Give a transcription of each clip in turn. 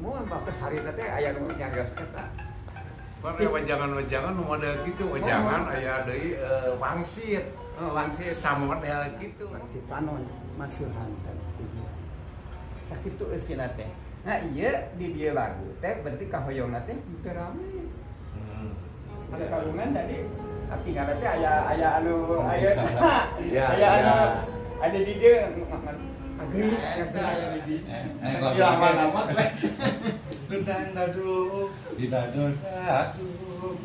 Mau bakas hari teh aya nu nyagas eta. Kan wajangan-wajangan nu model gitu, wajangan aya deui wangsit. Wangsit Sama model gitu. Saksi panon masuhan teh. Sakitu eusina teh. Nah iya di dia lagu teh berarti kahoyongna teh teu rame. Ada kalungan tadi tapi ngaran teh aya anu aya aya anu ada di dia agri aya di dia. Hilang amat weh. Gedang daduk di dador daduk.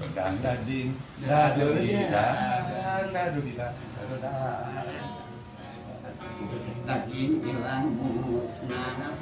Gedang dading daduk di dadang daduk di dador daduk. Daging hilang musnah